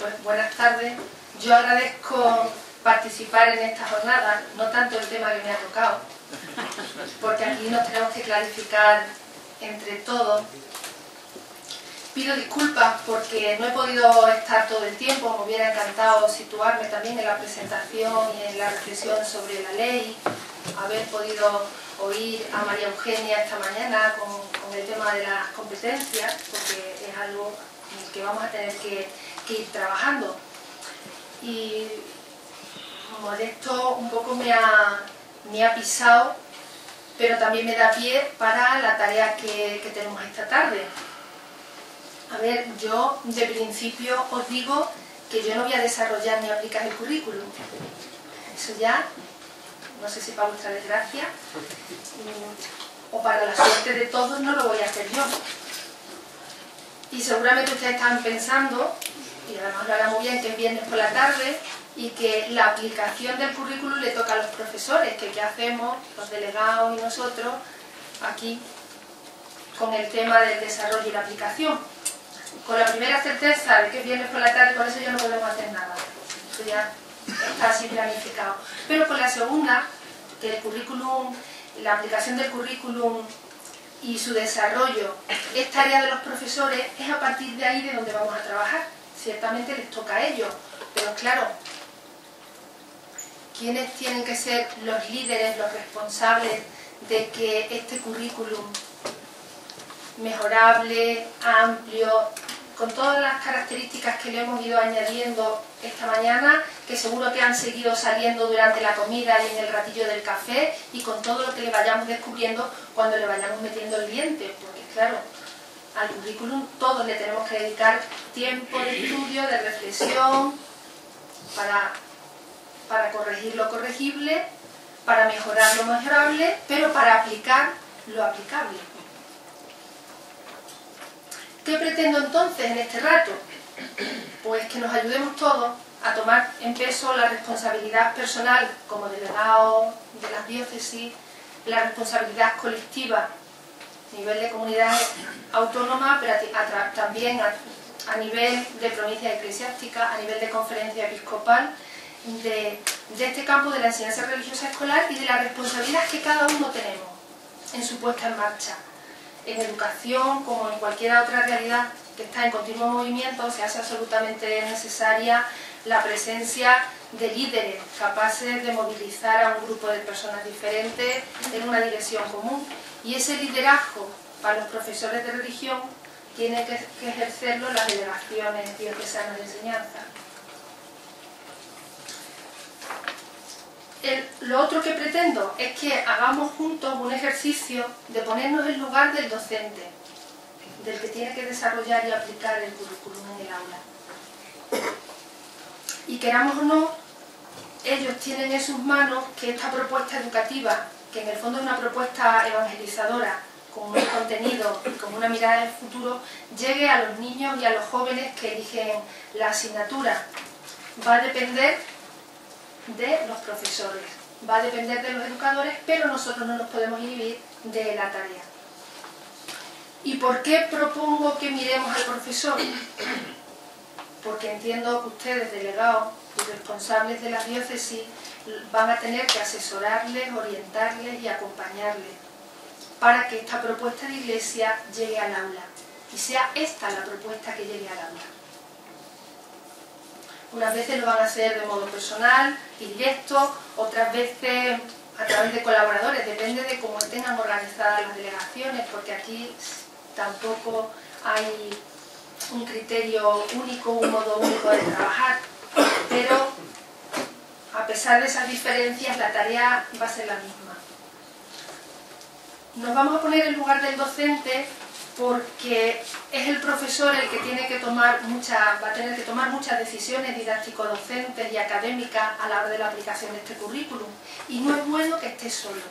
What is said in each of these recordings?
Pues buenas tardes. Yo agradezco participar en esta jornada, no tanto el tema que me ha tocado, porque aquí nos tenemos que clarificar entre todos. Pido disculpas porque no he podido estar todo el tiempo, me hubiera encantado situarme también en la presentación y en la reflexión sobre la ley, haber podido oír a María Eugenia esta mañana con el tema de las competencias, porque es algo en el que vamos a tener que ir trabajando. Y Modesto un poco me ha pisado, pero también me da pie para la tarea que tenemos esta tarde. A ver, yo de principio os digo que yo no voy a desarrollar ni aplicar el currículum. Eso ya, no sé si para vuestra desgracia o para la suerte de todos, no lo voy a hacer yo. Y seguramente ustedes están pensando, y además lo hará muy bien, que es viernes por la tarde y que la aplicación del currículum le toca a los profesores, que qué hacemos, los delegados y nosotros, aquí, con el tema del desarrollo y la aplicación. Con la primera certeza de que es viernes por la tarde, con eso ya no podemos hacer nada. Eso ya está así planificado. Pero con la segunda, que el currículum, la aplicación del currículum y su desarrollo es tarea de los profesores, es a partir de ahí de donde vamos a trabajar. Ciertamente les toca a ellos, pero claro, ¿quiénes tienen que ser los líderes, los responsables de que este currículum mejorable, amplio, con todas las características que le hemos ido añadiendo esta mañana, que seguro que han seguido saliendo durante la comida y en el ratillo del café, y con todo lo que le vayamos descubriendo cuando le vayamos metiendo el diente, porque claro, al currículum todos le tenemos que dedicar tiempo de estudio, de reflexión, para corregir lo corregible, para mejorar lo mejorable, pero para aplicar lo aplicable. ¿Qué pretendo entonces en este rato? Pues que nos ayudemos todos a tomar en peso la responsabilidad personal como delegados de las diócesis, la responsabilidad colectiva a nivel de comunidad autónoma, pero también a nivel de provincia eclesiástica, a nivel de conferencia episcopal, de este campo de la enseñanza religiosa escolar y de la responsabilidad que cada uno tenemos en su puesta en marcha. En educación, como en cualquier otra realidad que está en continuo movimiento, se hace absolutamente necesaria la presencia de líderes capaces de movilizar a un grupo de personas diferentes en una dirección común. Y ese liderazgo para los profesores de religión tienen que ejercerlo las delegaciones diocesanas de enseñanza. Lo otro que pretendo es que hagamos juntos un ejercicio de ponernos en lugar del docente, del que tiene que desarrollar y aplicar el currículum en el aula. Y queramos o no, ellos tienen en sus manos que esta propuesta educativa, que en el fondo es una propuesta evangelizadora, con un contenido y con una mirada del futuro, llegue a los niños y a los jóvenes que eligen la asignatura. Va a depender de los profesores, va a depender de los educadores, pero nosotros no nos podemos inhibir de la tarea. ¿Y por qué propongo que miremos al profesor? Porque entiendo que ustedes, delegados y responsables de las diócesis, van a tener que asesorarles, orientarles y acompañarles para que esta propuesta de iglesia llegue al aula y sea esta la propuesta que llegue al aula. Unas veces lo van a hacer de modo personal y directo, otras veces a través de colaboradores, depende de cómo tengan organizadas las delegaciones, porque aquí tampoco hay un criterio único, un modo único de trabajar, pero a pesar de esas diferencias la tarea va a ser la misma. Nos vamos a poner en lugar del docente porque es el profesor el que tiene que va a tener que tomar muchas decisiones didáctico-docentes y académicas a la hora de la aplicación de este currículum, y no es bueno que esté solo.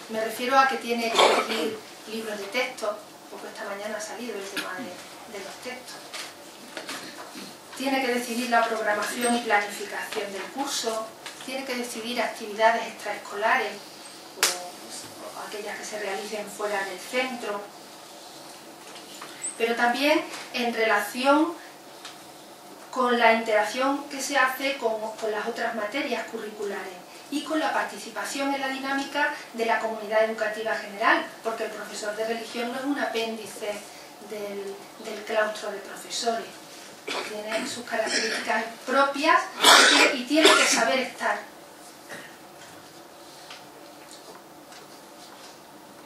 Me refiero a que tiene que elegir libros de texto, porque esta mañana ha salido el tema de los textos. Tiene que decidir la programación y planificación del curso, tiene que decidir actividades extraescolares, o aquellas que se realicen fuera del centro, pero también en relación con la interacción que se hace con las otras materias curriculares y con la participación en la dinámica de la comunidad educativa general, porque el profesor de religión no es un apéndice del claustro de profesores, tiene sus características propias y tiene que saber estar.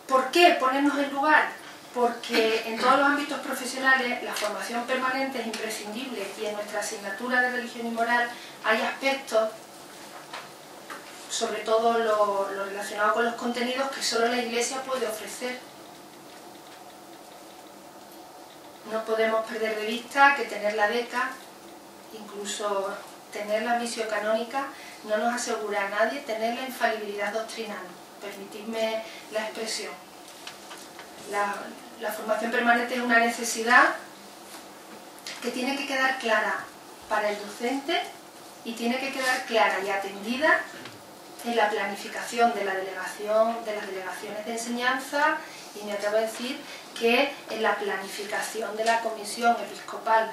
¿Por qué ponernos en lugar? Porque en todos los ámbitos profesionales la formación permanente es imprescindible y en nuestra asignatura de religión y moral hay aspectos, sobre todo lo relacionado con los contenidos, que solo la Iglesia puede ofrecer. No podemos perder de vista que tener la beca, incluso tener la misión canónica, no nos asegura a nadie tener la infalibilidad doctrinal. Permitidme la expresión. La formación permanente es una necesidad que tiene que quedar clara para el docente y tiene que quedar clara y atendida en la planificación de la delegación, de las delegaciones de enseñanza, y me atrevo a decir que en la planificación de la comisión episcopal,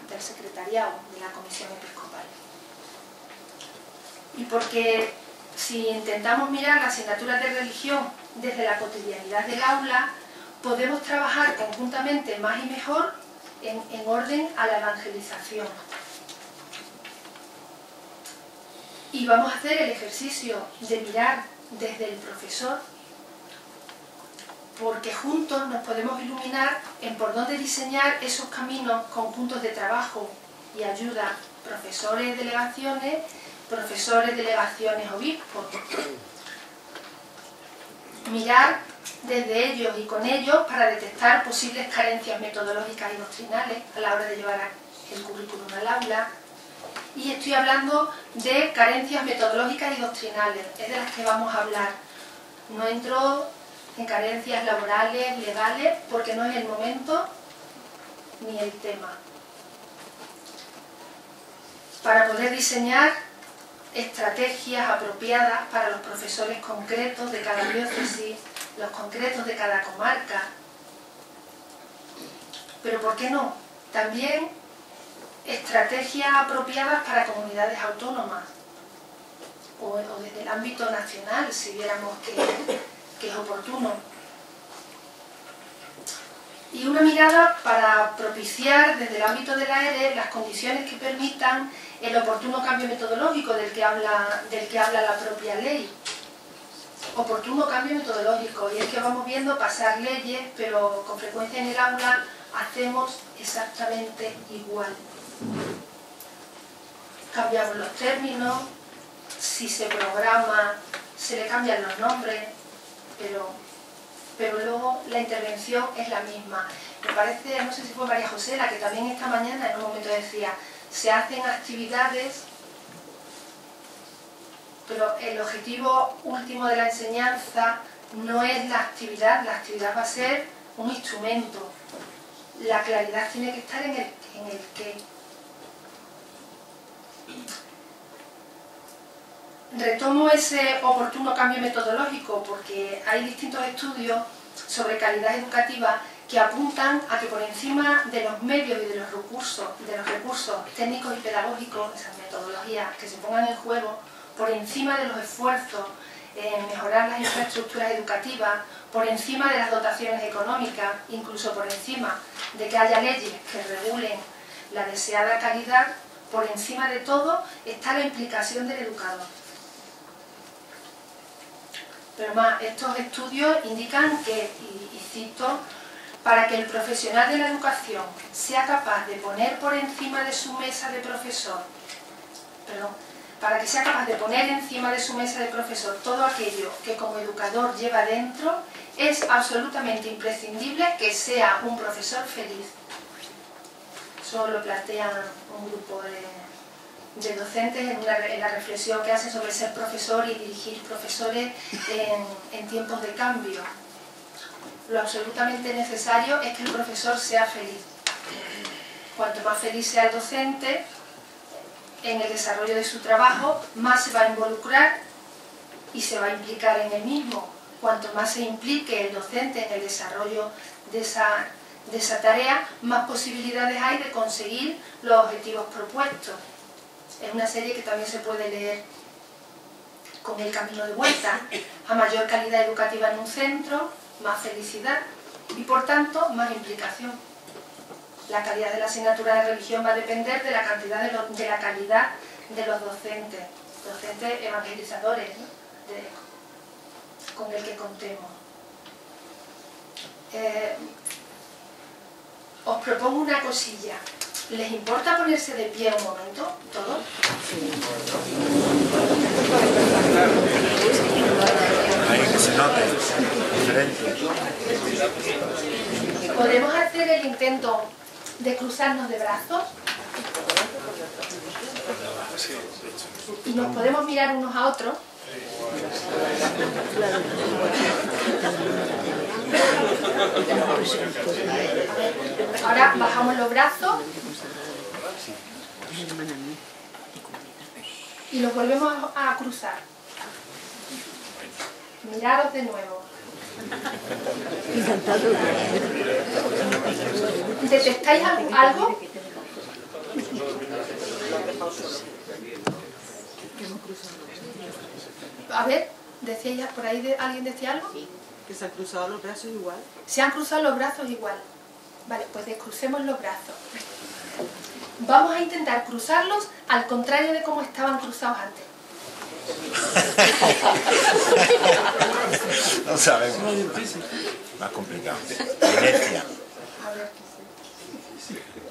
del secretariado de la comisión episcopal. Y porque si intentamos mirar la asignatura de religión desde la cotidianidad del aula, podemos trabajar conjuntamente más y mejor en orden a la evangelización. Y vamos a hacer el ejercicio de mirar desde el profesor, porque juntos nos podemos iluminar en por dónde diseñar esos caminos conjuntos de trabajo y ayuda, profesores, delegaciones, obispos. Mirar desde ellos y con ellos para detectar posibles carencias metodológicas y doctrinales a la hora de llevar el currículum al aula. Y estoy hablando de carencias metodológicas y doctrinales, es de las que vamos a hablar. No entro en carencias laborales, legales, porque no es el momento ni el tema. Para poder diseñar estrategias apropiadas para los profesores concretos de cada diócesis, los concretos de cada comarca. Pero ¿por qué no? También estrategias apropiadas para comunidades autónomas o desde el ámbito nacional, si viéramos que es oportuno. Y una mirada para propiciar desde el ámbito de la ERE las condiciones que permitan el oportuno cambio metodológico del que habla la propia ley. Oportuno cambio metodológico, y es que vamos viendo pasar leyes, pero con frecuencia en el aula hacemos exactamente igual. Cambiamos los términos, si se programa se le cambian los nombres, pero luego la intervención es la misma. Me parece, no sé si fue María José la que también esta mañana en un momento decía, se hacen actividades, pero el objetivo último de la enseñanza no es la actividad va a ser un instrumento. La claridad tiene que estar en el qué. Retomo ese oportuno cambio metodológico porque hay distintos estudios sobre calidad educativa que apuntan a que por encima de los medios y de los recursos técnicos y pedagógicos, esas metodologías que se pongan en juego, por encima de los esfuerzos en mejorar las infraestructuras educativas, por encima de las dotaciones económicas, incluso por encima de que haya leyes que regulen la deseada calidad, por encima de todo está la implicación del educador. Pero más, estos estudios indican que, y cito, para que el profesional de la educación sea capaz de poner por encima de su mesa de profesor, para que sea capaz de poner encima de su mesa de profesor todo aquello que como educador lleva dentro, es absolutamente imprescindible que sea un profesor feliz. Eso lo plantea un grupo de docentes en la reflexión que hacen sobre ser profesor y dirigir profesores en tiempos de cambio. Lo absolutamente necesario es que el profesor sea feliz. Cuanto más feliz sea el docente en el desarrollo de su trabajo, más se va a involucrar y se va a implicar en el mismo. Cuanto más se implique el docente en el desarrollo de de esa tarea, más posibilidades hay de conseguir los objetivos propuestos. Es una serie que también se puede leer con El camino de vuelta. A mayor calidad educativa en un centro, más felicidad y por tanto más implicación. La calidad de la asignatura de religión va a depender de la cantidad de la calidad de los docentes evangelizadores, ¿no? Con el que contemos. Os propongo una cosilla. ¿Les importa ponerse de pie un momento? ¿Todos? Ahí que se note diferente. ¿Podemos hacer el intento de cruzarnos de brazos? Y nos podemos mirar unos a otros. Ahora bajamos los brazos y los volvemos a cruzar. Miraros de nuevo. ¿Detectáis algo? A ver, ¿decíais por ahí alguien decía algo? Sí, que se han cruzado los brazos igual. Se han cruzado los brazos igual. Vale, pues descrucemos los brazos. Vamos a intentar cruzarlos al contrario de cómo estaban cruzados antes. No sabemos. Más complicado. Inercia. A ver.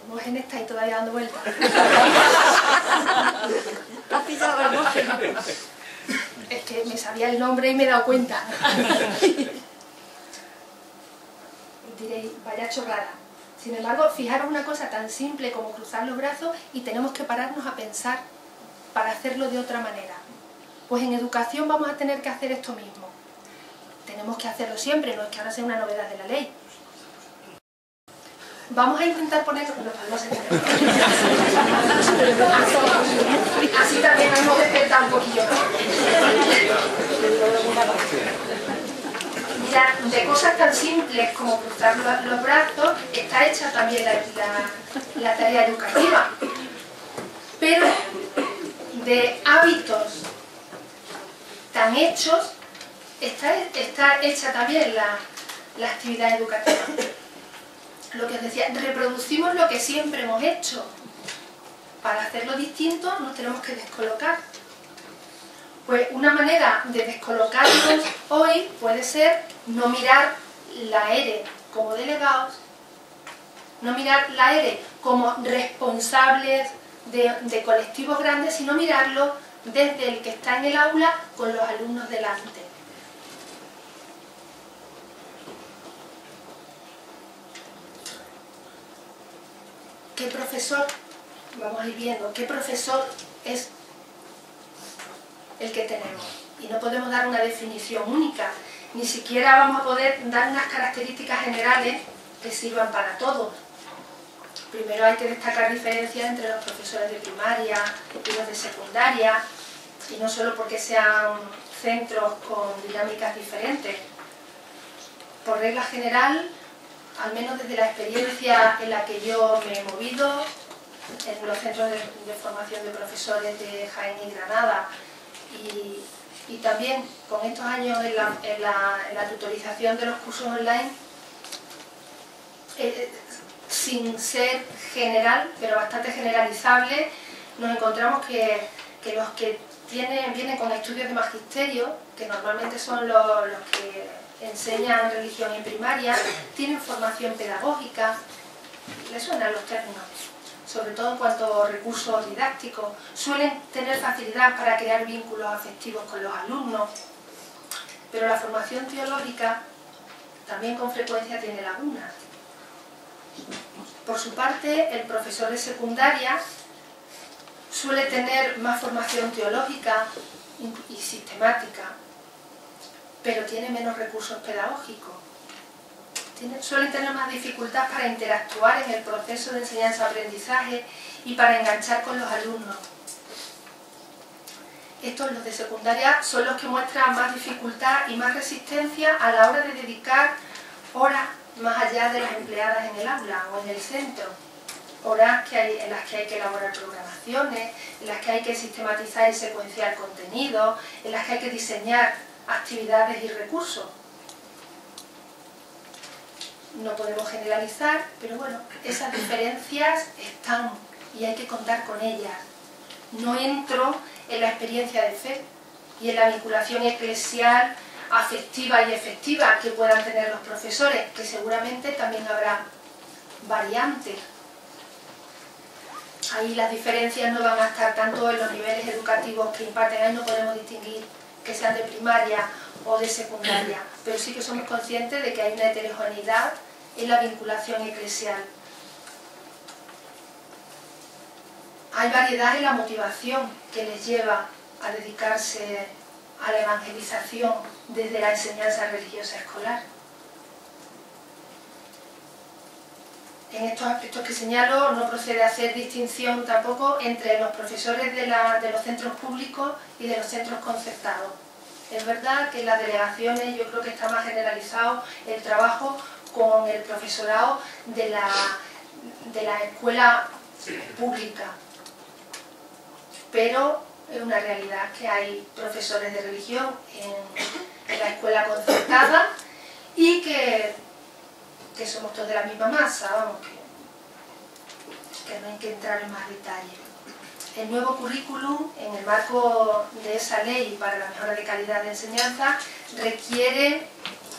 Vos en esta y todavía dando vueltas. ¿Has pillado el bosque? Es que me sabía el nombre y me he dado cuenta. Diréis, vaya chorrada. Sin embargo, fijaros una cosa tan simple como cruzar los brazos y tenemos que pararnos a pensar para hacerlo de otra manera. Pues en educación vamos a tener que hacer esto mismo. Tenemos que hacerlo siempre, no es que ahora sea una novedad de la ley. Vamos a intentar poner... No sé. Así también hemos despertado un poquillo. Mirad, de cosas tan simples como cruzar los brazos está hecha también la tarea educativa. Pero de hábitos tan hechos está hecha también la actividad educativa. Lo que os decía, reproducimos lo que siempre hemos hecho. Para hacerlo distinto nos tenemos que descolocar. Pues una manera de descolocarnos hoy puede ser no mirar la ERE como delegados, no mirar la ERE como responsables de colectivos grandes, sino mirarlo desde el que está en el aula con los alumnos delante. ¿Qué profesor? Vamos a ir viendo, ¿qué profesor es el que tenemos? Y no podemos dar una definición única, ni siquiera vamos a poder dar unas características generales que sirvan para todos. Primero hay que destacar diferencias entre los profesores de primaria y los de secundaria, y no solo porque sean centros con dinámicas diferentes. Por regla general, al menos desde la experiencia en la que yo me he movido, en los centros de formación de profesores de Jaén y Granada, y también con estos años en la tutorización de los cursos online, sin ser general, pero bastante generalizable, nos encontramos que los que vienen con estudios de magisterio, que normalmente son los que enseñan religión en primaria, tienen formación pedagógica, les suenan los términos, sobre todo en cuanto a recursos didácticos, suelen tener facilidad para crear vínculos afectivos con los alumnos, pero la formación teológica también con frecuencia tiene lagunas. Por su parte, el profesor de secundaria suele tener más formación teológica y sistemática, pero tiene menos recursos pedagógicos. Suelen tener más dificultad para interactuar en el proceso de enseñanza-aprendizaje y para enganchar con los alumnos. Estos, los de secundaria, son los que muestran más dificultad y más resistencia a la hora de dedicar horas más allá de las empleadas en el aula o en el centro. Horas en las que hay que elaborar programaciones, en las que hay que sistematizar y secuenciar contenidos, en las que hay que diseñar actividades y recursos. No podemos generalizar, pero bueno, esas diferencias están y hay que contar con ellas. No entro en la experiencia de fe y en la vinculación eclesial, afectiva y efectiva que puedan tener los profesores, que seguramente también habrá variantes. Ahí las diferencias no van a estar tanto en los niveles educativos que imparten, ahí no podemos distinguir que sean de primaria o de secundaria, pero sí que somos conscientes de que hay una heterogeneidad en la vinculación eclesial. Hay variedad en la motivación que les lleva a dedicarse a la evangelización desde la enseñanza religiosa escolar. En estos aspectos que señalo no procede a hacer distinción tampoco entre los profesores de los centros públicos y de los centros concertados. Es verdad que en las delegaciones yo creo que está más generalizado el trabajo con el profesorado de la escuela pública, pero es una realidad que hay profesores de religión en la escuela concertada y que somos todos de la misma masa, vamos, que no hay que entrar en más detalle. El nuevo currículum, en el marco de esa ley para la mejora de calidad de enseñanza,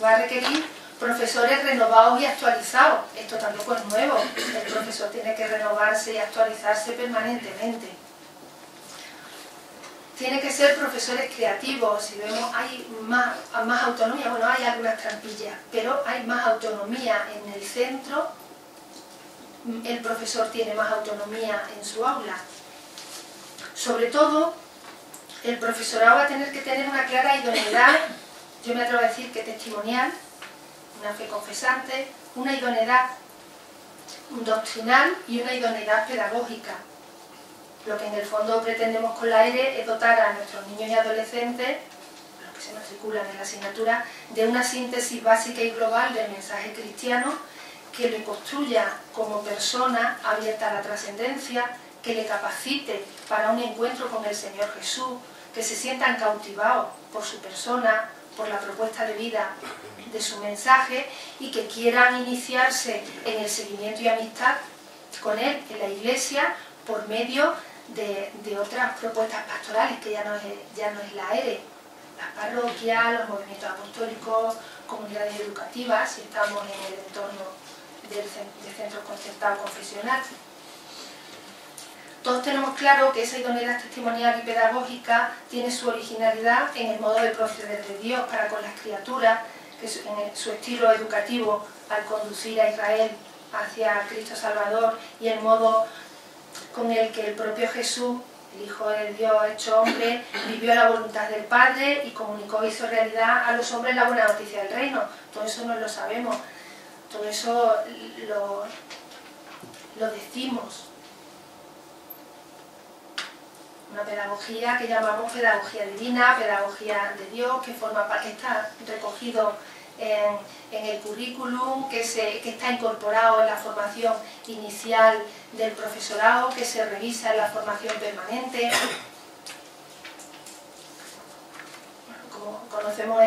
va a requerir profesores renovados y actualizados. Esto tampoco es nuevo, el profesor tiene que renovarse y actualizarse permanentemente. Tiene que ser profesores creativos. Si vemos, hay más autonomía, bueno, hay algunas trampillas, pero hay más autonomía en el centro. El profesor tiene más autonomía en su aula. Sobre todo, el profesorado va a tener que tener una clara idoneidad, yo me atrevo a decir que testimonial, una fe confesante, una idoneidad doctrinal y una idoneidad pedagógica. Lo que en el fondo pretendemos con la ERE es dotar a nuestros niños y adolescentes, los que se matriculan en la asignatura, de una síntesis básica y global del mensaje cristiano que le construya como persona abierta a la trascendencia, que le capacite para un encuentro con el Señor Jesús, que se sientan cautivados por su persona, por la propuesta de vida de su mensaje y que quieran iniciarse en el seguimiento y amistad con Él en la Iglesia por medio de otras propuestas pastorales que ya no es la ERE, las parroquias, los movimientos apostólicos, comunidades educativas, si estamos en el entorno de centros concertados confesional. Todos tenemos claro que esa idoneidad testimonial y pedagógica tiene su originalidad en el modo de proceder de Dios para con las criaturas, que en su estilo educativo al conducir a Israel hacia Cristo Salvador y el modo con el que el propio Jesús, el Hijo de Dios hecho hombre, vivió la voluntad del Padre y comunicó, hizo realidad a los hombres la buena noticia del reino. Todo eso no lo sabemos, todo eso lo decimos. Una pedagogía que llamamos pedagogía divina, pedagogía de Dios, que está recogido en el currículum, que está incorporado en la formación inicial del profesorado, que se revisa en la formación permanente. Como conocemos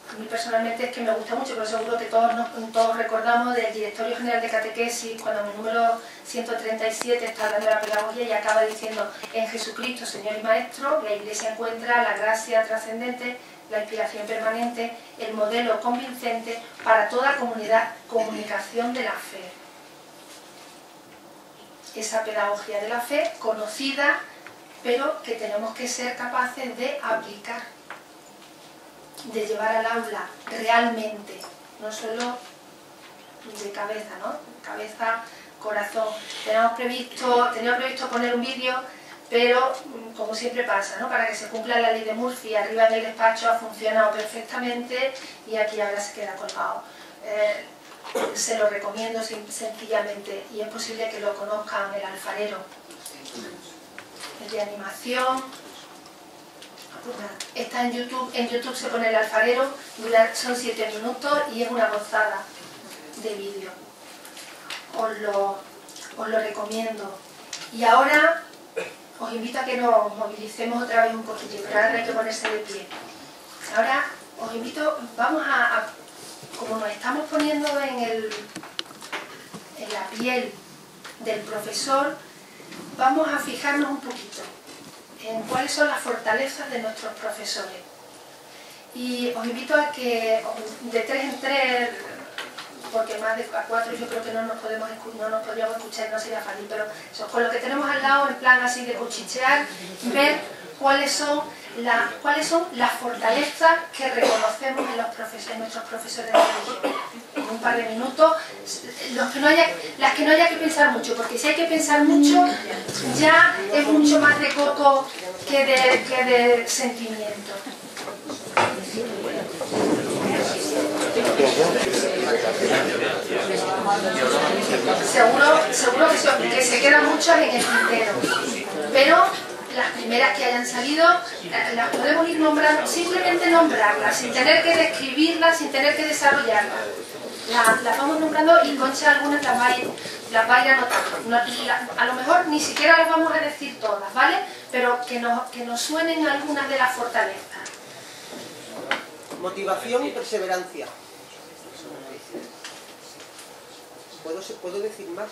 a mí personalmente es que me gusta mucho, pero seguro que todos recordamos del Directorio General de Catequesis, cuando en el número 137 está hablando de la pedagogía y acaba diciendo: en Jesucristo, Señor y Maestro, la Iglesia encuentra la gracia trascendente, la inspiración permanente, el modelo convincente para toda comunicación de la fe. Esa pedagogía de la fe conocida, pero que tenemos que ser capaces de aplicar, de llevar al aula realmente, no solo de cabeza, ¿no? Cabeza, corazón. Teníamos previsto poner un vídeo, pero como siempre pasa, ¿no? Para que se cumpla la ley de Murphy, arriba en el despacho ha funcionado perfectamente y aquí ahora se queda colgado. Se lo recomiendo sencillamente, y es posible que lo conozcan, El Alfarero. Es de animación, Está en YouTube se pone El Alfarero, son 7 minutos y es una gozada de vídeo. Os lo recomiendo. Y ahora os invito a que nos movilicemos otra vez un poquito, pero ahora hay que ponerse de pie. Ahora os invito, vamos a como nos estamos poniendo en la piel del profesor, vamos a fijarnos un poquito en cuáles son las fortalezas de nuestros profesores. Y os invito a que de 3 en 3, porque más de 4 yo creo que no nos podríamos escuchar, no sería fácil, pero eso, con lo que tenemos al lado, en plan así de cuchichear, ver cuáles son las fortalezas que reconocemos en nuestros profesores de religión. En un par de minutos, las que no haya que pensar mucho, porque si hay que pensar mucho, ya es mucho más de coco que de sentimiento. Seguro que se quedan muchas en el tintero, pero las primeras que hayan salido las podemos ir nombrando, simplemente nombrarlas, sin tener que describirlas, sin tener que desarrollarlas. Las vamos nombrando y Concha algunas las va a ir anotando. A lo mejor ni siquiera las vamos a decir todas, ¿vale? Pero que nos suenen algunas de las fortalezas. Motivación y perseverancia. ¿Puedo decir más?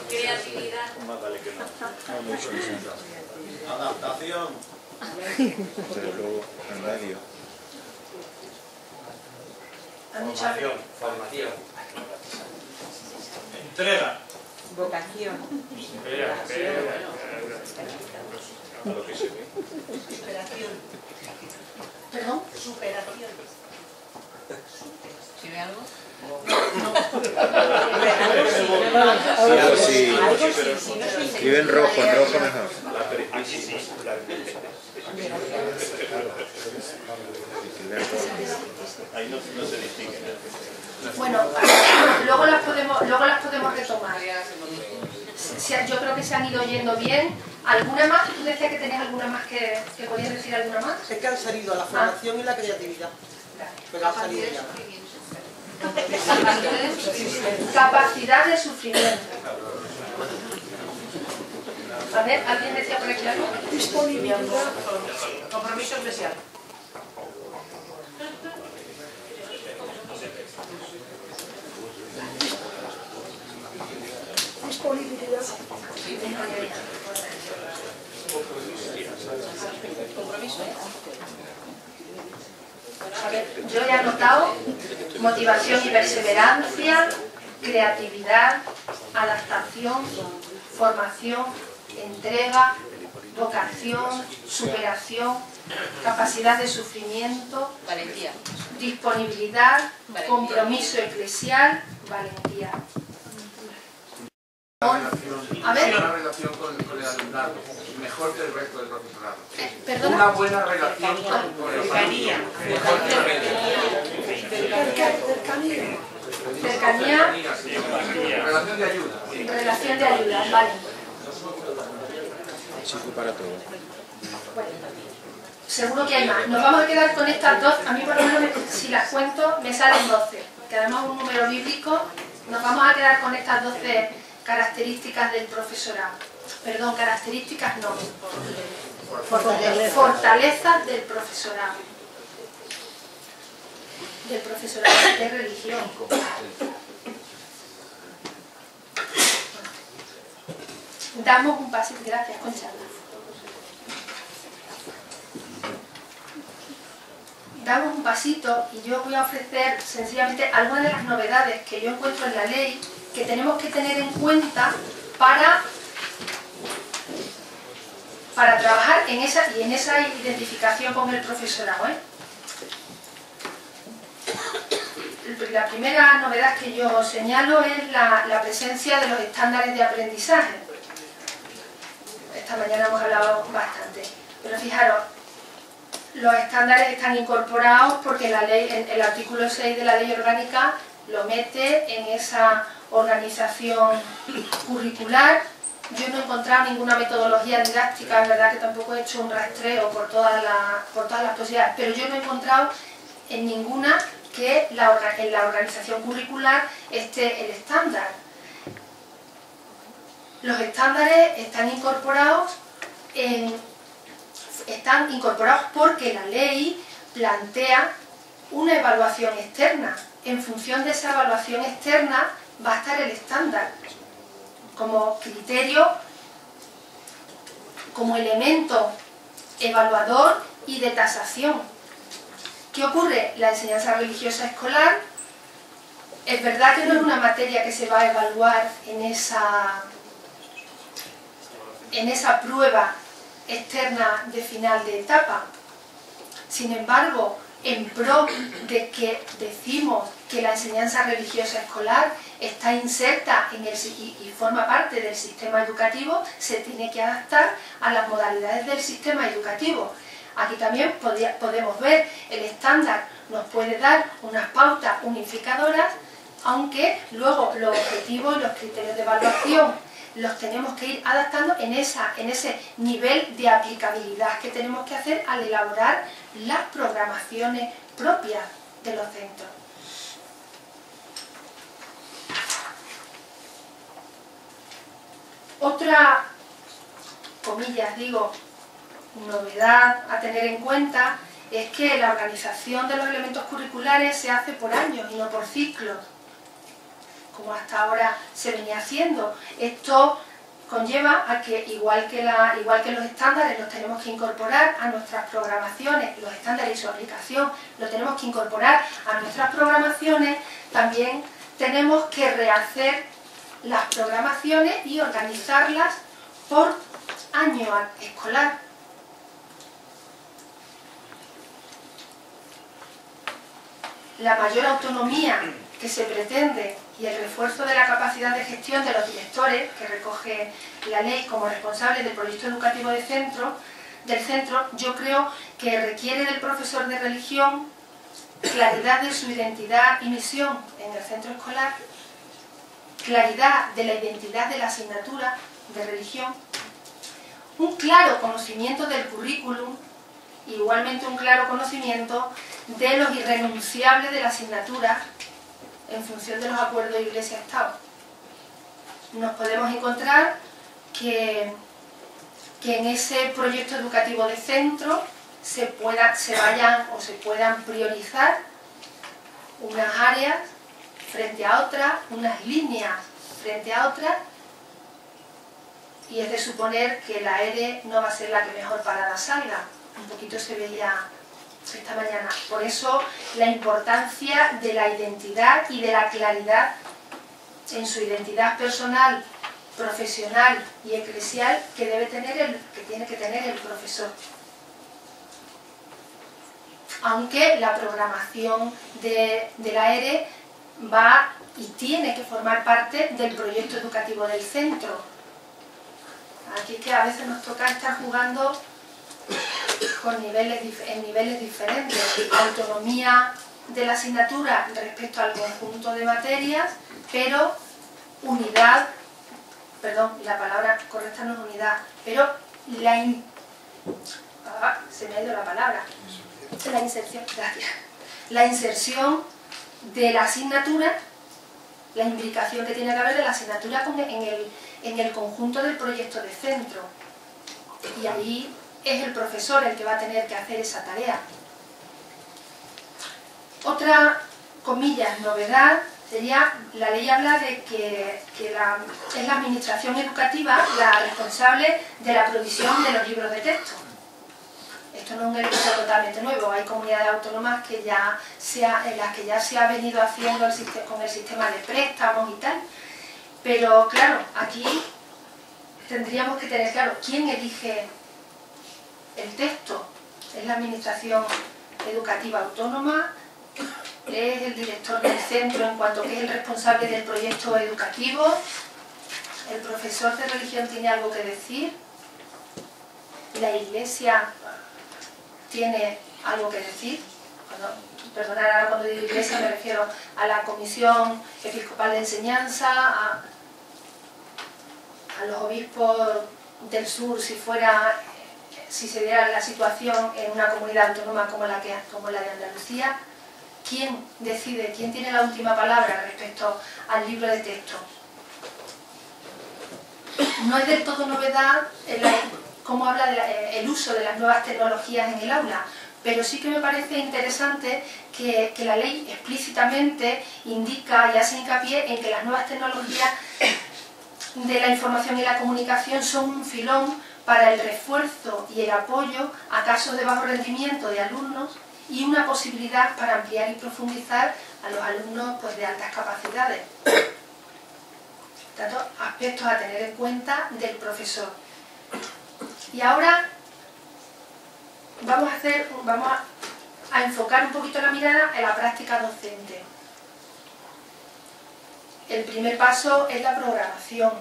Creatividad. Adaptación. Formación. Entrega. Vocación. Superación. ¿Perdón? Superación. ¿Se ve algo? Algo sí. Escribe en rojo mejor. Ahí no se distingue. Bueno, luego las podemos retomar. Yo creo que se han ido yendo bien. ¿Alguna más? ¿Tú decías que tenías alguna más que podías decir alguna más? Es que han salido la formación y la creatividad. Pero han salido ya. Capacidad de sufrimiento. A ver, ¿alguien decía por aquí algo? Disponibilidad. Compromiso especial. Disponibilidad. Compromiso. A ver, yo he anotado motivación y perseverancia, creatividad, adaptación, formación, entrega, vocación, superación, capacidad de sufrimiento, Valentía. disponibilidad, compromiso eclesial, valentía. A ver, Una relación con el alumnado, mejor que el resto del profesorado. perdona. Una buena relación con el alumnado, mejor que el resto. Cercanía, Relación de ayuda. relación de ayuda, vale. Chico para todo. Bueno, seguro que hay más. Nos vamos a quedar con estas dos. A mí por lo menos, si las cuento, me salen 12. Que además es un número bíblico. Nos vamos a quedar con estas 12 características del profesorado. Perdón, características no. Fortalezas del profesorado. Del profesorado de religión. Damos un pasito. Gracias, Concha. Damos un pasito y yo voy a ofrecer sencillamente algunas de las novedades que yo encuentro en la ley que tenemos que tener en cuenta para trabajar en esa identificación con el profesorado, ¿eh? La primera novedad que yo señalo es la presencia de los estándares de aprendizaje. Esta mañana hemos hablado bastante, pero fijaros, los estándares están incorporados porque la ley, el artículo 6 de la ley orgánica lo mete en esa organización curricular yo no he encontrado ninguna metodología didáctica, es verdad que tampoco he hecho un rastreo por todas las posibilidades, pero yo no he encontrado en ninguna que en la organización curricular esté el estándar. Los estándares están incorporados porque la ley plantea una evaluación externa. En función de esa evaluación externa va a estar el estándar como criterio, como elemento evaluador y de tasación. ¿Qué ocurre? La enseñanza religiosa escolar es verdad que no es una materia que se va a evaluar en esa prueba externa de final de etapa. Sin embargo, en pro de que decimos que la enseñanza religiosa escolar está inserta y forma parte del sistema educativo, se tiene que adaptar a las modalidades del sistema educativo. Aquí también podemos ver el estándar, nos puede dar unas pautas unificadoras, aunque luego los objetivos y los criterios de evaluación los tenemos que ir adaptando en ese nivel de aplicabilidad que tenemos que hacer al elaborar las programaciones propias de los centros. Otra, comillas digo, novedad a tener en cuenta es que la organización de los elementos curriculares se hace por años y no por ciclos, como hasta ahora se venía haciendo. Esto conlleva a que, igual que los estándares los tenemos que incorporar a nuestras programaciones, los estándares y su aplicación los tenemos que incorporar a nuestras programaciones, también tenemos que rehacer las programaciones y organizarlas por año escolar. La mayor autonomía que se pretende y el refuerzo de la capacidad de gestión de los directores, que recoge la ley como responsables del proyecto educativo del centro, yo creo que requiere del profesor de religión claridad de su identidad y misión en el centro escolar, claridad de la identidad de la asignatura de religión, un claro conocimiento del currículum, igualmente un claro conocimiento de los irrenunciables de la asignatura en función de los acuerdos Iglesia-Estado. Nos podemos encontrar que en ese proyecto educativo de centro se puedan priorizar unas áreas frente a otras, unas líneas frente a otras, y es de suponer que la ERE no va a ser la que mejor parada salga. Un poquito se veía esta mañana. Por eso la importancia de la identidad y de la claridad en su identidad personal, profesional y eclesial que tiene que tener el profesor. Aunque la programación de la ERE va y tiene que formar parte del proyecto educativo del centro. Aquí es que a veces nos toca estar jugando en niveles diferentes. Autonomía de la asignatura respecto al conjunto de materias, pero unidad, perdón, la palabra correcta no es unidad, pero se me ha ido la palabra. La inserción, gracias. La inserción de la asignatura, la implicación que tiene que haber de la asignatura en el conjunto del proyecto de centro. Y ahí es el profesor el que va a tener que hacer esa tarea. Otra, comillas, novedad sería, la ley habla de que es la administración educativa la responsable de la provisión de los libros de texto. Esto no es un elemento totalmente nuevo, hay comunidades autónomas en las que ya se ha venido haciendo con el sistema de préstamos y tal, pero claro, aquí tendríamos que tener claro quién elige el texto. ¿Es la administración educativa autónoma? ¿Es el director del centro en cuanto que es el responsable del proyecto educativo? ¿El profesor de religión tiene algo que decir? ¿La Iglesia tiene algo que decir? Perdonad, ahora cuando digo Iglesia me refiero a la Comisión Episcopal de Enseñanza, a los obispos del sur, si se diera la situación en una comunidad autónoma como la de Andalucía, ¿quién decide, quién tiene la última palabra respecto al libro de texto? No es del todo novedad cómo habla el uso de las nuevas tecnologías en el aula, pero sí que me parece interesante que la ley explícitamente indica y hace hincapié en que las nuevas tecnologías de la información y la comunicación son un filón para el refuerzo y el apoyo a casos de bajo rendimiento de alumnos y una posibilidad para ampliar y profundizar a los alumnos pues, de altas capacidades. Tantos aspectos a tener en cuenta del profesor. Y ahora vamos a enfocar un poquito la mirada en la práctica docente. El primer paso es la programación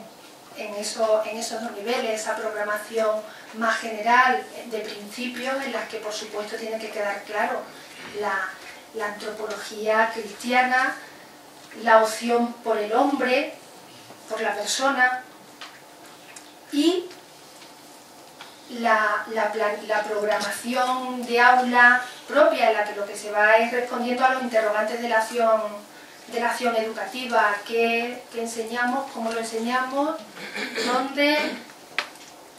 en esos dos niveles, esa programación más general de principios en las que por supuesto tiene que quedar claro la antropología cristiana, la opción por el hombre, por la persona y la programación de aula propia en la que lo que se va es respondiendo a los interrogantes de la acción educativa, qué enseñamos, cómo lo enseñamos, dónde,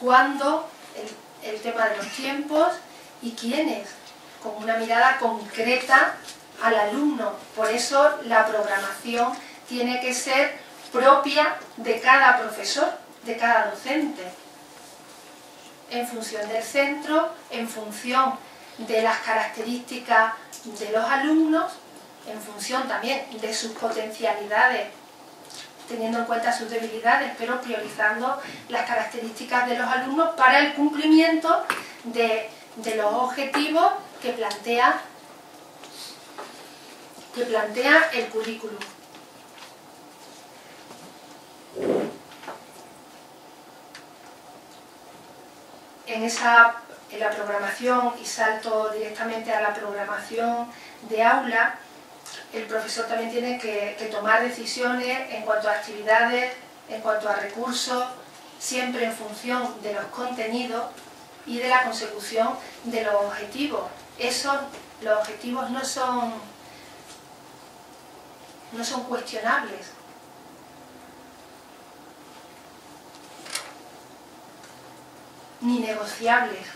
cuándo, el tema de los tiempos y quiénes, con una mirada concreta al alumno. Por eso la programación tiene que ser propia de cada profesor, de cada docente, en función del centro, en función de las características de los alumnos, en función también de sus potencialidades, teniendo en cuenta sus debilidades, pero priorizando las características de los alumnos para el cumplimiento de los objetivos que plantea el currículum. En la programación, y salto directamente a la programación de aula, el profesor también tiene que tomar decisiones en cuanto a actividades, en cuanto a recursos, siempre en función de los contenidos y de la consecución de los objetivos. Los objetivos no son cuestionables. Ni negociables.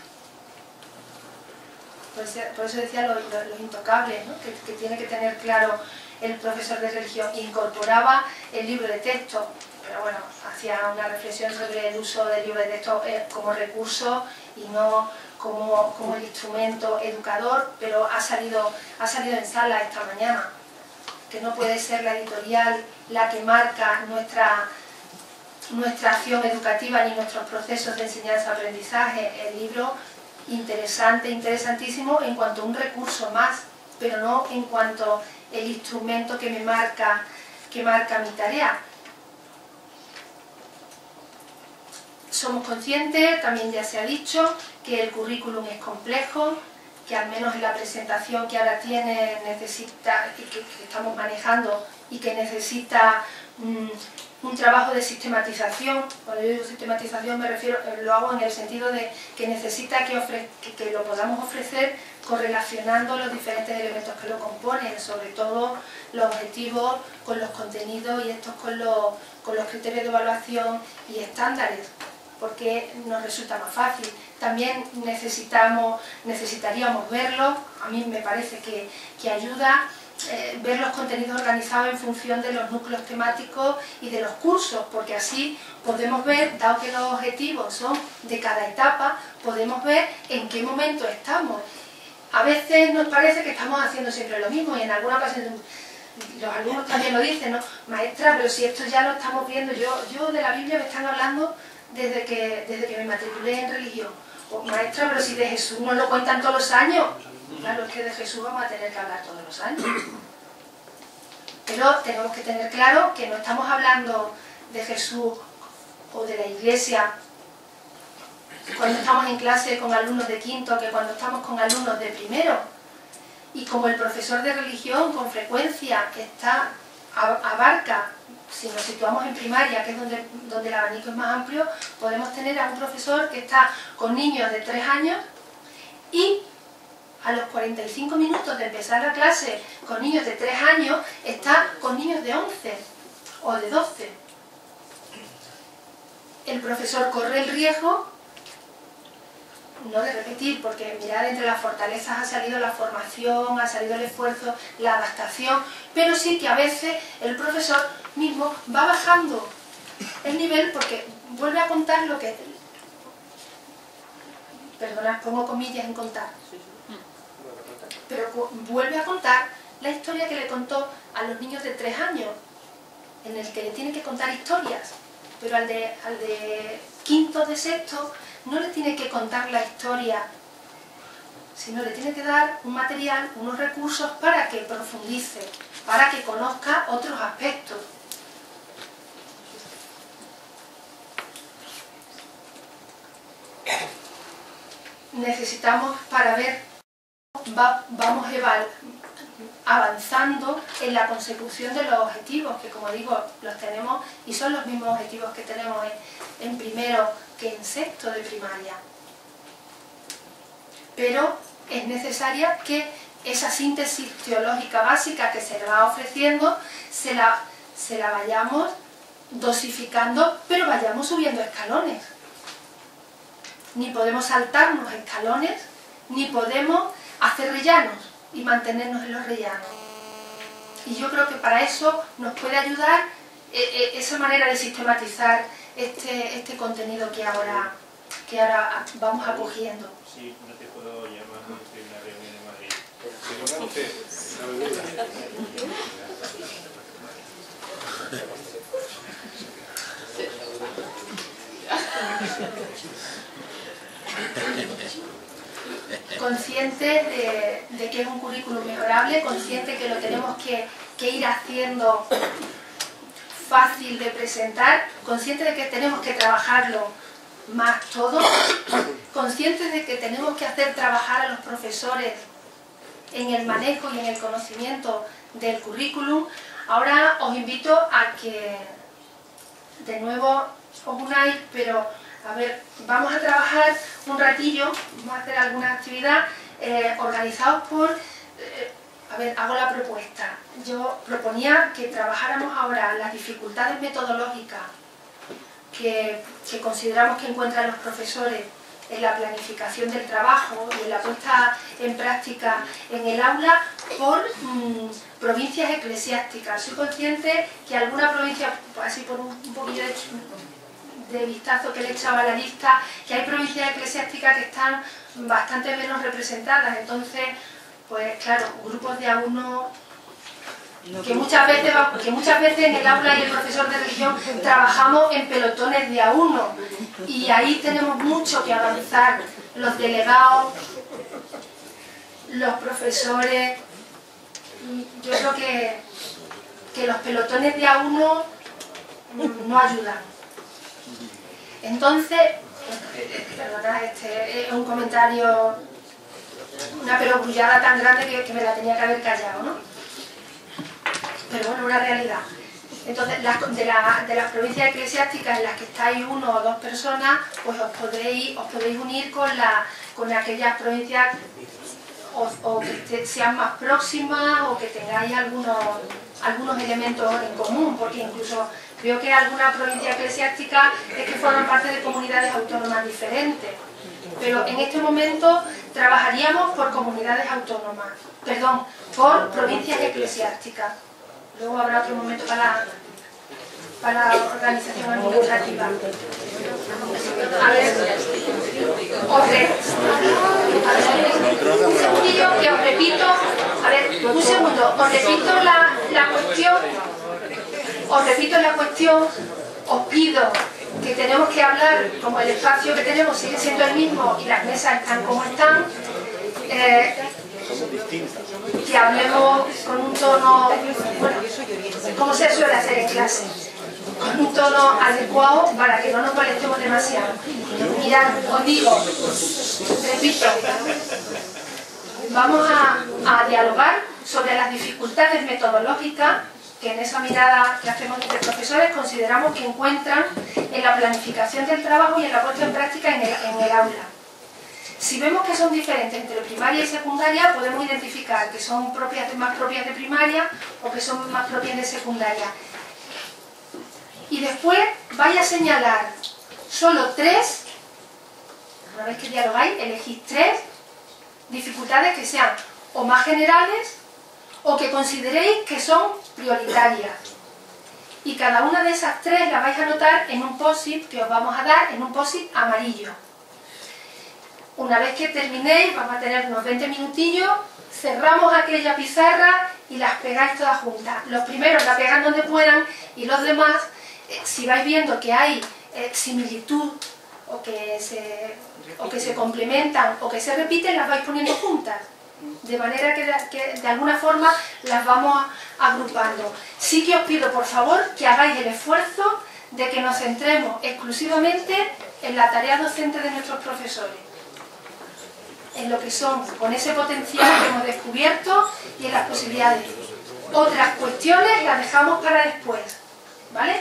Por eso decía los intocables, ¿no? que tiene que tener claro el profesor de religión. Incorporaba el libro de texto, pero bueno, hacía una reflexión sobre el uso del libro de texto como recurso y no como el instrumento educador, pero ha salido en sala esta mañana, que no puede ser la editorial la que marca nuestra acción educativa ni nuestros procesos de enseñanza-aprendizaje. El libro interesante, interesantísimo en cuanto a un recurso más, pero no en cuanto el instrumento que marca mi tarea. Somos conscientes, también ya se ha dicho, que el currículum es complejo, que al menos en la presentación que ahora tiene necesita, que estamos manejando y que necesita un trabajo de sistematización. Cuando yo digo sistematización me refiero, lo hago en el sentido de que necesita que lo podamos ofrecer correlacionando los diferentes elementos que lo componen, sobre todo los objetivos con los contenidos y estos con los criterios de evaluación y estándares, porque nos resulta más fácil. También necesitaríamos verlo, a mí me parece que ayuda ver los contenidos organizados en función de los núcleos temáticos y de los cursos, porque así podemos ver, dado que los objetivos son de cada etapa, podemos ver en qué momento estamos. A veces nos parece que estamos haciendo siempre lo mismo y en alguna ocasión los alumnos también lo dicen, ¿no? Maestra, pero si esto ya lo estamos viendo, yo de la Biblia me están hablando desde que me matriculé en religión. O, maestra, pero si de Jesús nos lo cuentan todos los años. Claro, es que de Jesús vamos a tener que hablar todos los años. Pero tenemos que tener claro que no estamos hablando de Jesús o de la Iglesia cuando estamos en clase con alumnos de quinto que cuando estamos con alumnos de primero. Y como el profesor de religión con frecuencia abarca si nos situamos en primaria, que es donde el abanico es más amplio, podemos tener a un profesor que está con niños de 3 años y a los 45 minutos de empezar la clase con niños de 3 años está con niños de 11 o de 12. El profesor corre el riesgo, no de repetir, porque mirad, entre las fortalezas ha salido la formación, ha salido el esfuerzo, la adaptación, pero sí que a veces el profesor mismo va bajando el nivel porque vuelve a contar lo que... Perdonad, pongo comillas en contar. Pero vuelve a contar la historia que le contó a los niños de 3 años, en el que le tiene que contar historias, pero al de quinto, de sexto, no le tiene que contar la historia, sino le tiene que dar un material, unos recursos para que profundice, para que conozca otros aspectos. Necesitamos, para ver, vamos avanzando en la consecución de los objetivos, que como digo, los tenemos y son los mismos objetivos que tenemos en primero que en sexto de primaria. Pero es necesaria que esa síntesis teológica básica que se le va ofreciendo se la vayamos dosificando, pero vayamos subiendo escalones. Ni podemos saltarnos escalones, ni podemos hacer rellanos y mantenernos en los rellanos. Y yo creo que para eso nos puede ayudar esa manera de sistematizar este contenido que ahora vamos acogiendo. Sí, no te puedo llamar porque estoy en una reunión en Madrid. ¿Se conoce? Consciente de que es un currículum mejorable, consciente que lo tenemos que ir haciendo fácil de presentar, consciente de que tenemos que trabajarlo más todo, conscientes de que tenemos que hacer trabajar a los profesores en el manejo y en el conocimiento del currículum. Ahora os invito a que de nuevo os unáis, pero a ver, vamos a trabajar un ratillo, vamos a hacer alguna actividad organizados por... a ver, hago la propuesta. Yo proponía que trabajáramos ahora las dificultades metodológicas que consideramos que encuentran los profesores en la planificación del trabajo y en la puesta en práctica en el aula por provincias eclesiásticas. Soy consciente que alguna provincia, así por un poquillo de vistazo que le echaba a la lista, que hay provincias eclesiásticas que están bastante menos representadas. Entonces, pues claro, grupos de A1... Que muchas veces en el aula y el profesor de religión trabajamos en pelotones de A1 y ahí tenemos mucho que avanzar, los delegados, los profesores. Yo creo que los pelotones de A1 no ayudan. Entonces, perdona, este es un comentario, una perogrullada tan grande que me la tenía que haber callado, ¿no? Pero bueno, una realidad. Entonces, de las provincias eclesiásticas en las que estáis 1 o 2 personas, pues os podréis unir con aquellas provincias o que sean más próximas o que tengáis algunos elementos en común, porque incluso veo que algunas provincias eclesiásticas es que forman parte de comunidades autónomas diferentes. Pero en este momento trabajaríamos por comunidades autónomas, perdón, por provincias eclesiásticas. Luego habrá otro momento para la organización administrativa. A ver, un segundillo que os repito, a ver, un segundo, os repito la cuestión, os pido que tenemos que hablar, como el espacio que tenemos sigue siendo el mismo y las mesas están como están, que hablemos con un tono, bueno, como se suele hacer en clase, con un tono adecuado para que no nos molestemos demasiado. Mirad, os digo, repito, vamos a dialogar sobre las dificultades metodológicas que en esa mirada que hacemos entre profesores consideramos que encuentran en la planificación del trabajo y en la puesta en práctica en el aula. Si vemos que son diferentes entre primaria y secundaria, podemos identificar que son más propias de primaria o que son más propias de secundaria. Y después vaya a señalar solo 3, una vez que dialogáis, elegís 3 dificultades que sean o más generales o que consideréis que son prioritarias. Y cada una de esas 3 las vais a anotar en un post-it que os vamos a dar, en un post-it amarillo. Una vez que terminéis, vamos a tener unos 20 minutillos, cerramos aquella pizarra y las pegáis todas juntas. Los primeros la pegan donde puedan y los demás, si vais viendo que hay similitud o que se complementan o que se repiten, las vais poniendo juntas. De manera que de alguna forma las vamos agrupando. Sí que os pido por favor que hagáis el esfuerzo de que nos centremos exclusivamente en la tarea docente de nuestros profesores, en lo que son, con ese potencial que hemos descubierto y en las posibilidades. Otras cuestiones las dejamos para después, ¿vale?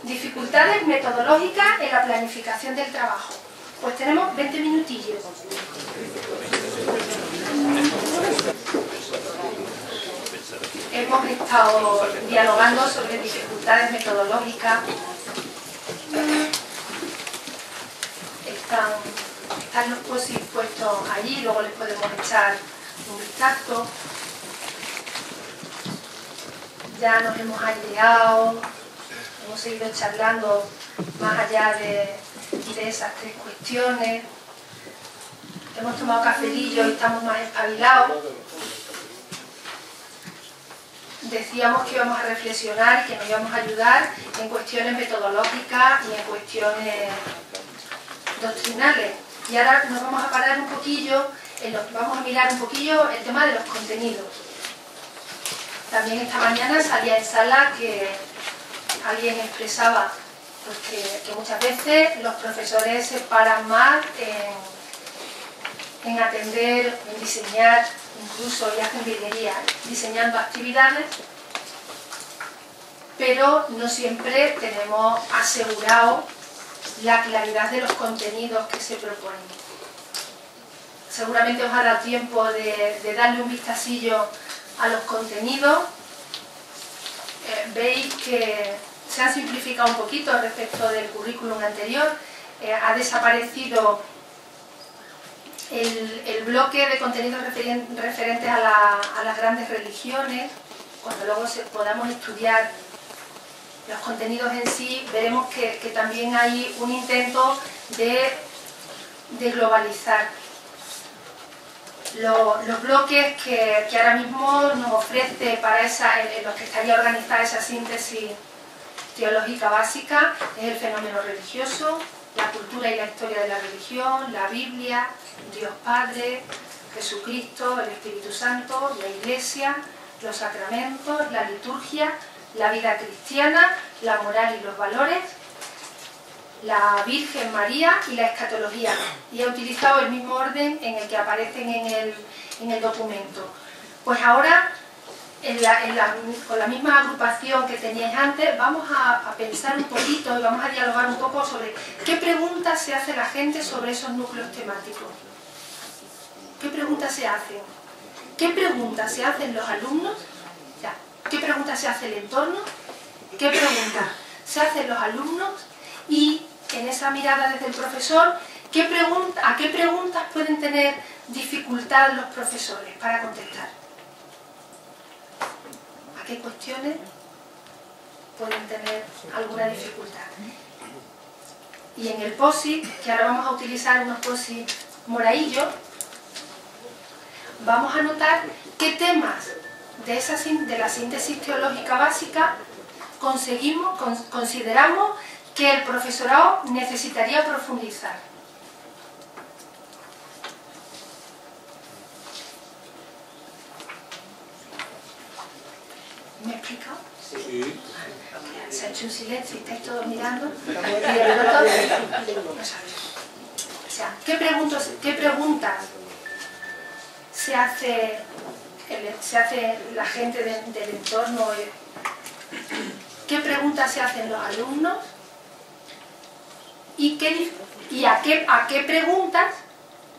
Dificultades metodológicas en la planificación del trabajo. Pues tenemos 20 minutillos. Hemos estado dialogando sobre dificultades metodológicas. Están los post-it puestos allí, luego les podemos echar un vistazo. Ya nos hemos aireado, hemos seguido charlando más allá de esas 3 cuestiones. Hemos tomado cafelillo y estamos más espabilados. Decíamos que íbamos a reflexionar y que nos íbamos a ayudar en cuestiones metodológicas y en cuestiones doctrinales. Y ahora nos vamos a parar un poquillo, vamos a mirar un poquillo el tema de los contenidos. También esta mañana salía en sala que alguien expresaba pues, que muchas veces los profesores se paran más en atender, en diseñar, incluso y hacen virguerías diseñando actividades, pero no siempre tenemos asegurado la claridad de los contenidos que se proponen. Seguramente os ha dado tiempo de darle un vistacillo a los contenidos. Veis que se han simplificado un poquito respecto del currículum anterior. Ha desaparecido el bloque de contenidos referentes a las grandes religiones. Cuando luego podamos estudiar los contenidos en sí, veremos que también hay un intento de globalizar los bloques que ahora mismo nos ofrece en los que estaría organizada esa síntesis teológica básica. Es el fenómeno religioso, la cultura y la historia de la religión, la Biblia, Dios Padre, Jesucristo, el Espíritu Santo, la Iglesia, los sacramentos, la liturgia, la vida cristiana, la moral y los valores, la Virgen María y la escatología. Y he utilizado el mismo orden en el que aparecen en el documento. Pues ahora, con la misma agrupación que teníais antes, vamos a pensar un poquito y vamos a dialogar un poco sobre qué preguntas se hace la gente sobre esos núcleos temáticos. ¿Qué preguntas se hacen? ¿Qué preguntas se hacen los alumnos? ¿Qué preguntas se hace el entorno? ¿Qué preguntas se hacen los alumnos? Y en esa mirada desde el profesor, ¿a qué preguntas pueden tener dificultad los profesores para contestar? ¿A qué cuestiones pueden tener alguna dificultad? Y en el POSIT, que ahora vamos a utilizar unos POSIT moradillos, vamos a anotar qué temas de la síntesis teológica básica consideramos que el profesorado necesitaría profundizar. ¿Me he explicado? Sí. Se ha hecho un silencio y estáis todos mirando. Y de pronto, no sabéis. O sea, ¿qué preguntas se hace se hace la gente del entorno, qué preguntas se hacen los alumnos y a qué preguntas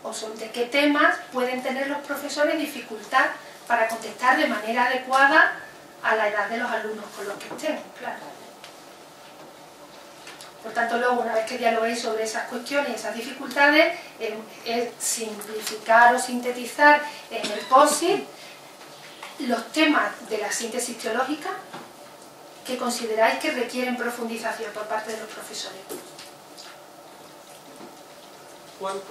o sobre qué temas pueden tener los profesores dificultad para contestar de manera adecuada a la edad de los alumnos con los que estén, claro. Por tanto, luego, una vez que dialoguéis sobre esas cuestiones y esas dificultades, es simplificar o sintetizar en el POSIT los temas de la síntesis teológica que consideráis que requieren profundización por parte de los profesores. ¿Cuánto?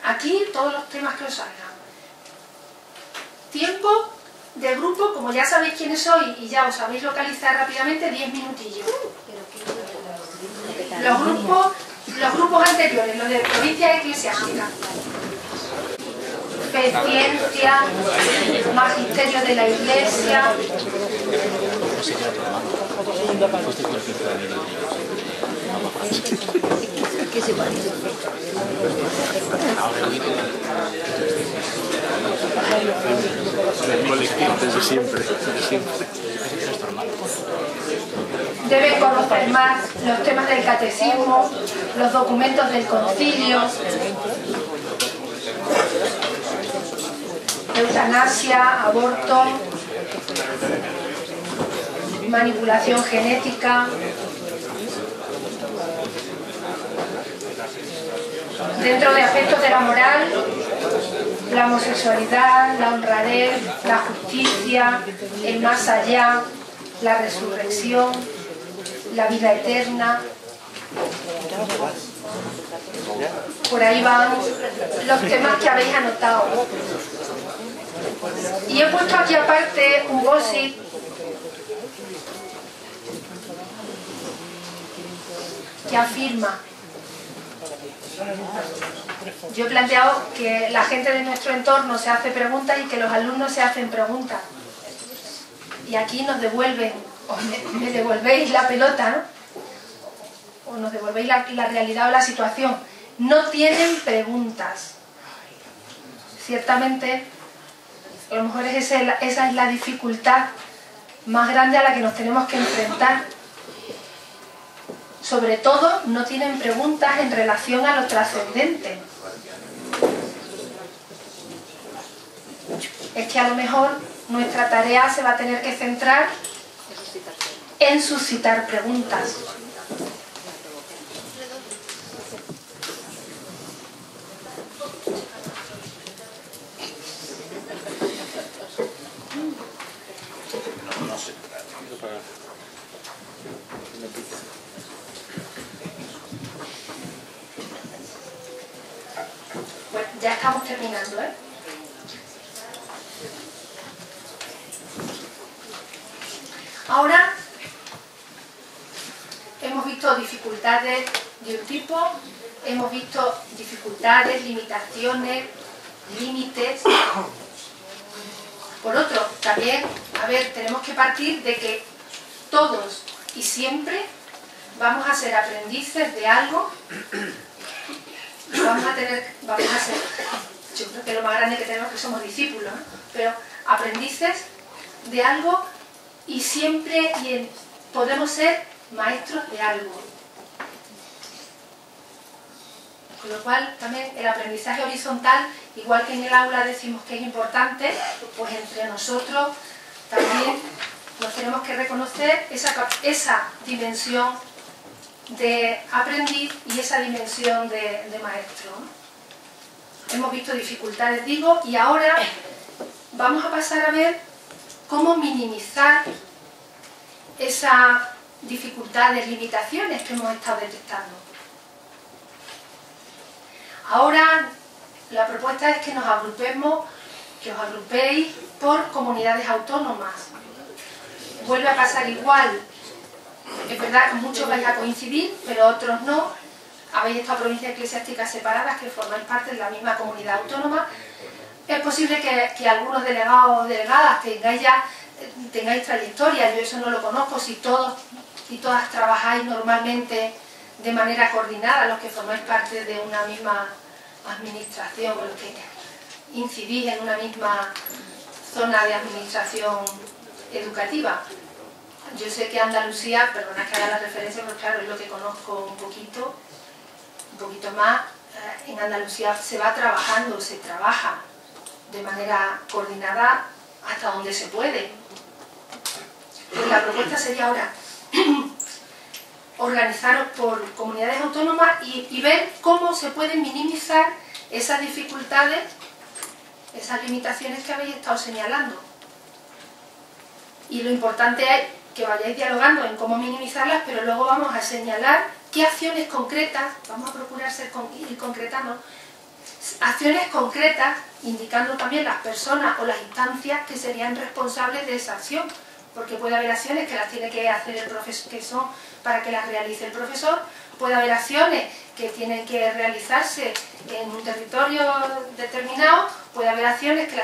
Aquí todos los temas que os salgan. Tiempo de grupo, como ya sabéis quiénes sois y ya os sabéis localizar rápidamente, 10 minutillos. Los grupos anteriores, los de provincias eclesiásticas. Fe, ciencia, magisterio de la Iglesia. ¿Qué se parece? El colectivo, desde siempre. Deben conocer más los temas del catecismo, los documentos del concilio, eutanasia, aborto, manipulación genética. Dentro de aspectos de la moral, la homosexualidad, la honradez, la justicia, el más allá, la resurrección, la vida eterna. Por ahí van los temas que habéis anotado. Y he puesto aquí aparte un POSIT que afirma. Yo he planteado que la gente de nuestro entorno se hace preguntas y que los alumnos se hacen preguntas. Y aquí nos devuelven, o me devolvéis la pelota, ¿no? O nos devolvéis la realidad o la situación. No tienen preguntas. Ciertamente, a lo mejor esa es la dificultad más grande a la que nos tenemos que enfrentar. Sobre todo, no tienen preguntas en relación a lo trascendente. Es que a lo mejor nuestra tarea se va a tener que centrar en suscitar preguntas. Bueno, ya estamos terminando, ¿eh? Ahora hemos visto dificultades de un tipo, hemos visto dificultades, limitaciones, límites. Por otro, también, tenemos que partir de que todos y siempre vamos a ser aprendices de algo. Vamos a ser, yo creo que lo más grande que tenemos es que somos discípulos, ¿no? Pero aprendices de algo y siempre podemos ser maestros de algo. Con lo cual también el aprendizaje horizontal, igual que en el aula decimos que es importante, pues entre nosotros también nos tenemos que reconocer esa dimensión de aprendiz y esa dimensión de maestro. Hemos visto dificultades, digo, y ahora vamos a pasar a ver cómo minimizar esas dificultades, limitaciones que hemos estado detectando. Ahora la propuesta es que nos agrupemos, que os agrupéis por comunidades autónomas. Vuelve a pasar igual. Es verdad que muchos vais a coincidir, pero otros no. Habéis estado provincias eclesiásticas separadas que formáis parte de la misma comunidad autónoma. Es posible que algunos delegados o delegadas tengáis trayectoria. Yo eso no lo conozco. Si todos y todas trabajáis normalmente de manera coordinada, los que formáis parte de una misma administración, incidís en una misma zona de administración educativa. Yo sé que Andalucía, perdona que haga la referencia, pero claro, es lo que conozco un poquito más. En Andalucía se trabaja de manera coordinada hasta donde se puede. Pues la propuesta sería ahora organizaros por comunidades autónomas y ver cómo se pueden minimizar esas dificultades, esas limitaciones que habéis estado señalando. Y lo importante es que vayáis dialogando en cómo minimizarlas, pero luego vamos a señalar qué acciones concretas, vamos a procurar ir concretando, acciones concretas, indicando también las personas o las instancias que serían responsables de esa acción, porque puede haber acciones que las tiene que hacer el profesor, que son para que las realice el profesor, puede haber acciones que tienen que realizarse en un territorio determinado, puede haber acciones que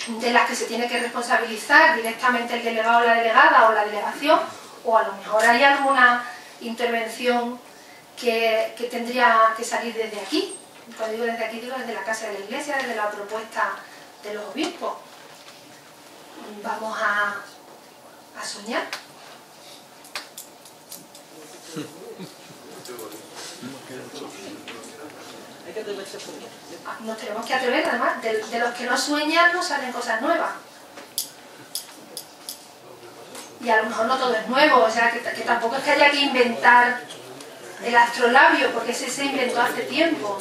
de las que se tiene que responsabilizar directamente el delegado o la delegada o la delegación, o a lo mejor hay alguna intervención que tendría que salir desde aquí. Cuando digo desde aquí, digo desde la Casa de la Iglesia, desde la propuesta de los obispos. Vamos a soñar. Nos tenemos que atrever, además, de los que no sueñan no salen cosas nuevas. Y a lo mejor no todo es nuevo, o sea, que tampoco es que haya que inventar el astrolabio, porque ese se inventó hace tiempo.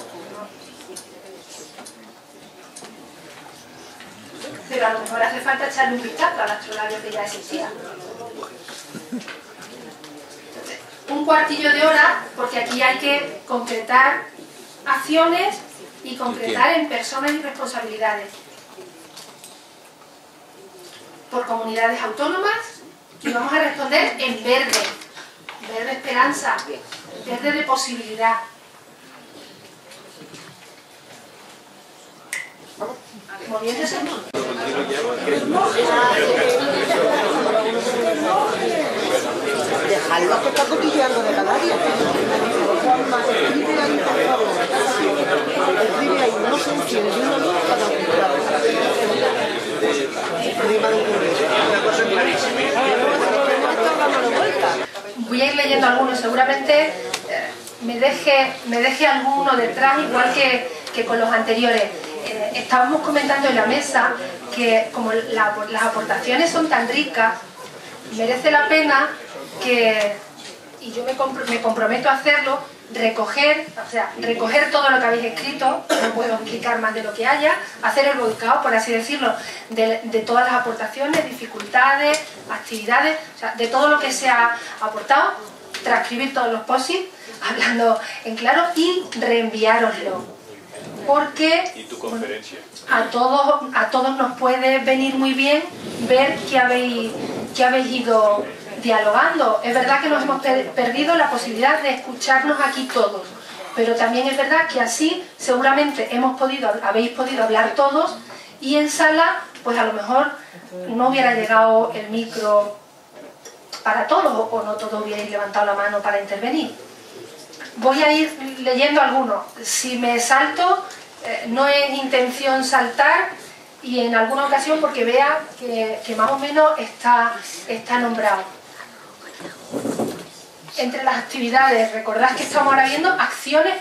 Pero a lo mejor hace falta echarle un vistazo al astrolabio que ya existía. Entonces, un cuartillo de hora, porque aquí hay que concretar acciones y concretar en personas y responsabilidades. Por comunidades autónomas, y vamos a responder en verde. Verde esperanza, verde de posibilidad. Moviéndose. Dejadlo que está cotilleando de Canarias. Escribe ahí, por favor. Escribe ahí, no se enciende una luz para comprar. Voy a ir leyendo algunos, seguramente me deje alguno detrás, igual que con los anteriores. Estábamos comentando en la mesa que como las aportaciones son tan ricas, merece la pena que, y yo me comprometo a hacerlo, recoger todo lo que habéis escrito, no puedo explicar más de lo que haya, hacer el volcado, por así decirlo, de todas las aportaciones, dificultades, actividades, o sea, de todo lo que se ha aportado, transcribir todos los posits, hablando en claro, y reenviároslo. Porque ¿Y tu conferencia? Bueno, a todos nos puede venir muy bien ver que habéis ido dialogando. Es verdad que nos hemos perdido la posibilidad de escucharnos aquí todos, pero también es verdad que así seguramente habéis podido hablar todos, y en sala pues a lo mejor no hubiera llegado el micro para todos, o no todos hubierais levantado la mano para intervenir. Voy a ir leyendo algunos. Si me salto, no es intención saltar, y en alguna ocasión porque vea que más o menos está nombrado. Entre las actividades, recordad que estamos ahora viendo acciones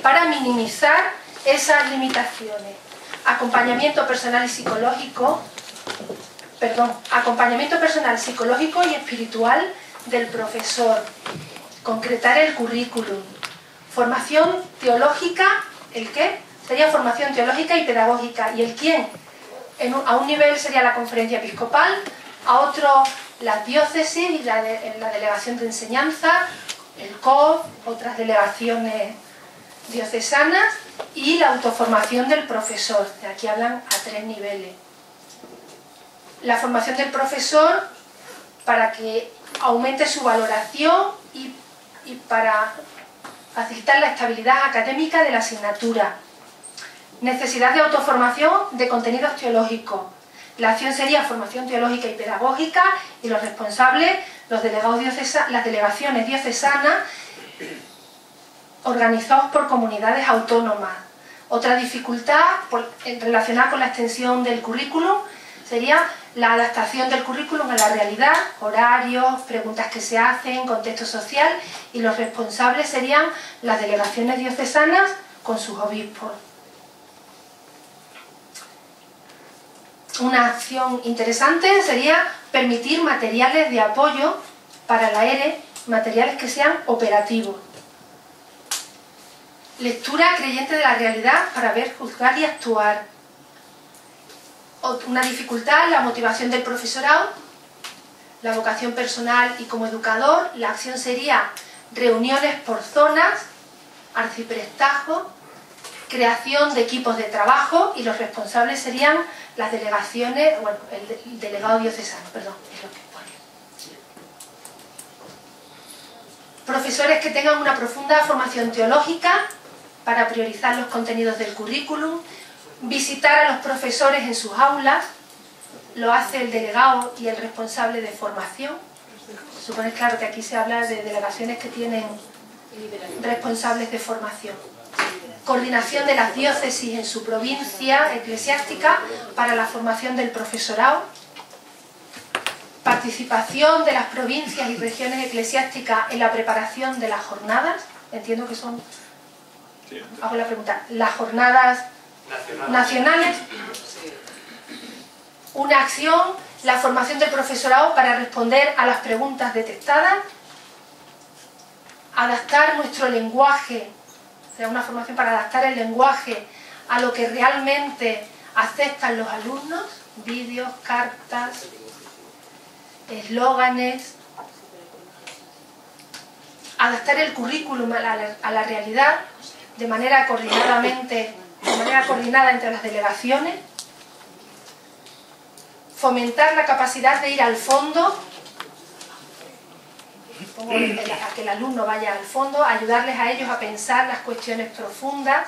para minimizar esas limitaciones. Acompañamiento personal, psicológico y espiritual del profesor. Concretar el currículum. Formación teológica, ¿el qué? Sería formación teológica y pedagógica. ¿Y el quién? A un nivel sería la conferencia episcopal, a otro las diócesis y la delegación de enseñanza, el COF, otras delegaciones diocesanas, y la autoformación del profesor. De aquí hablan a 3 niveles. La formación del profesor para que aumente su valoración y para facilitar la estabilidad académica de la asignatura. Necesidad de autoformación de contenidos teológicos. La acción sería formación teológica y pedagógica, y los responsables, los delegados las delegaciones diocesanas organizados por comunidades autónomas. Otra dificultad relacionada con la extensión del currículum sería la adaptación del currículum a la realidad, horarios, preguntas que se hacen, contexto social, y los responsables serían las delegaciones diocesanas con sus obispos. Una acción interesante sería permitir materiales de apoyo para la ERE, materiales que sean operativos. Lectura creyente de la realidad para ver, juzgar y actuar. Una dificultad, la motivación del profesorado, la vocación personal y como educador. La acción sería reuniones por zonas, arciprestajo, creación de equipos de trabajo, y los responsables serían las delegaciones, bueno, el delegado diocesano, perdón, es lo que pone. Profesores que tengan una profunda formación teológica para priorizar los contenidos del currículum, visitar a los profesores en sus aulas, lo hace el delegado y el responsable de formación. Supone, claro, que aquí se habla de delegaciones que tienen responsables de formación. Coordinación de las diócesis en su provincia eclesiástica para la formación del profesorado. Participación de las provincias y regiones eclesiásticas en la preparación de las jornadas. Entiendo que son, hago la pregunta, las jornadas nacionales. Una acción, la formación del profesorado para responder a las preguntas detectadas. Adaptar nuestro lenguaje, o sea, una formación para adaptar el lenguaje a lo que realmente aceptan los alumnos, vídeos, cartas, eslóganes. Adaptar el currículum a la realidad de manera coordinada entre las delegaciones. Fomentar la capacidad de ir al fondo, a que el alumno vaya al fondo, ayudarles a ellos a pensar las cuestiones profundas.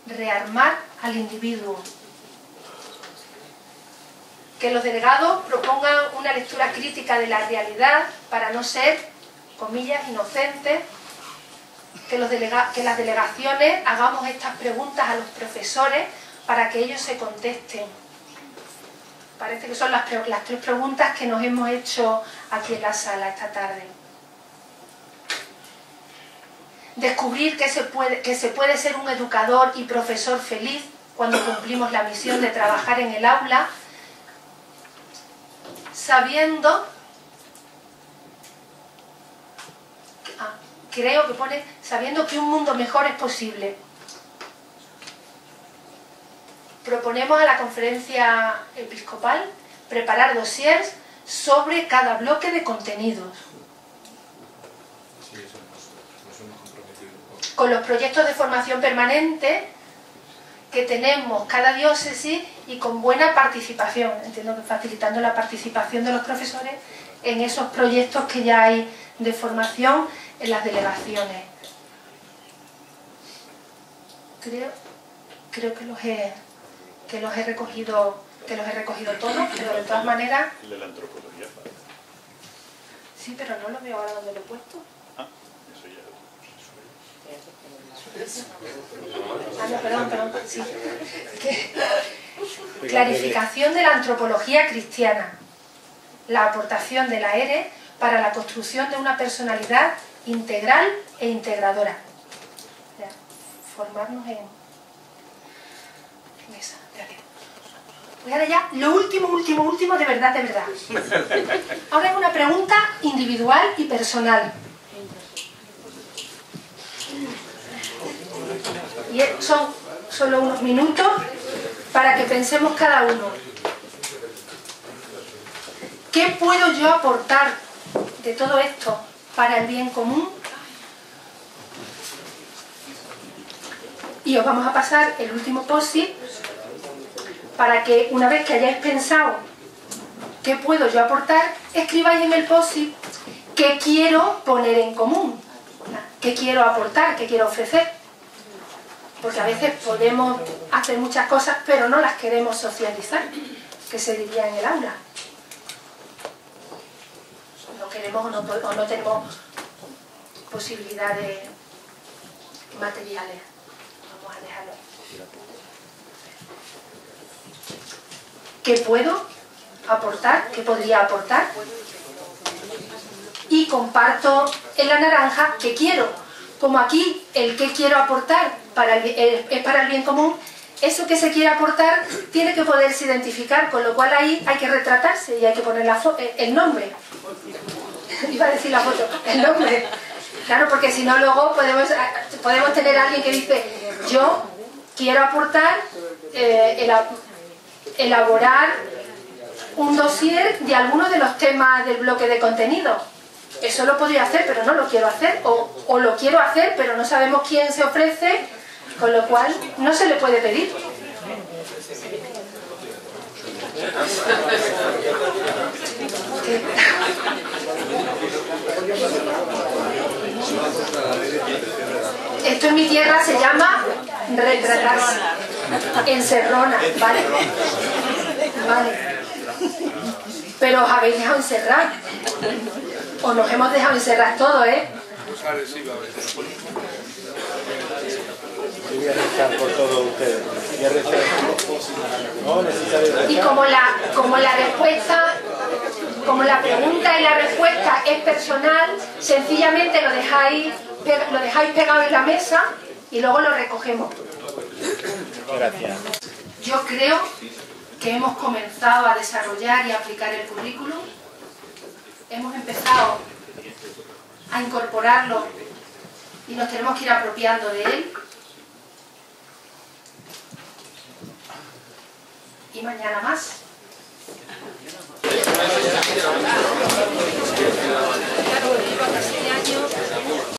Rearmar al individuo. Que los delegados propongan una lectura crítica de la realidad para no ser, comillas, inocentes. Que las delegaciones hagamos estas preguntas a los profesores para que ellos se contesten. Parece que son las tres preguntas que nos hemos hecho aquí en la sala esta tarde. Descubrir que se puede ser un educador y profesor feliz cuando cumplimos la misión de trabajar en el aula, sabiendo, creo que pone, sabiendo que un mundo mejor es posible. Proponemos a la conferencia episcopal preparar dossiers sobre cada bloque de contenidos. Con los proyectos de formación permanente que tenemos cada diócesis y con buena participación, entiendo que facilitando la participación de los profesores en esos proyectos que ya hay de formación en las delegaciones. Creo que los he recogido todos, pero de todas maneras. El de la antropología. Sí, pero no lo veo ahora donde lo he puesto. Ah, eso ya. No, perdón, sí. Clarificación de la antropología cristiana. La aportación de la ERE para la construcción de una personalidad integral e integradora. O sea, formarnos en esa realidad. Pues ahora ya, lo último, de verdad. Ahora es una pregunta individual y personal. Y son solo unos minutos para que pensemos cada uno. ¿Qué puedo yo aportar de todo esto para el bien común? Y os vamos a pasar el último post-it para que una vez que hayáis pensado qué puedo yo aportar, escribáis en el post-it qué quiero poner en común, qué quiero aportar, qué quiero ofrecer. Porque a veces podemos hacer muchas cosas, pero no las queremos socializar, que se diría en el aula. No queremos o no tenemos posibilidad materiales. Vamos a dejarlo. ¿Qué puedo aportar? ¿Qué podría aportar? Y comparto en la naranja qué quiero. Como aquí el que quiero aportar es para el bien común, eso que se quiere aportar tiene que poderse identificar, con lo cual ahí hay que retratarse y hay que poner el nombre. Iba a decir la foto, el nombre. Claro, porque si no luego podemos tener a alguien que dice, yo quiero aportar, elaborar un dossier de algunos de los temas del bloque de contenido. Eso lo podría hacer, pero no lo quiero hacer, o lo quiero hacer, pero no sabemos quién se ofrece, con lo cual no se le puede pedir. Esto en mi tierra se llama retratarse, encerrona, ¿vale? Vale. Pero os habéis dejado encerrar, o nos hemos dejado encerrar todos, ¿eh? Yo voy a rezar por todos ustedes. Voy a rezar. No, necesito rezar. Y como la respuesta, como la pregunta y la respuesta es personal, sencillamente lo dejáis pegado en la mesa y luego lo recogemos. Gracias. Yo creo que hemos comenzado a desarrollar y aplicar el currículum. Hemos empezado a incorporarlo y nos tenemos que ir apropiando de él. Y mañana más.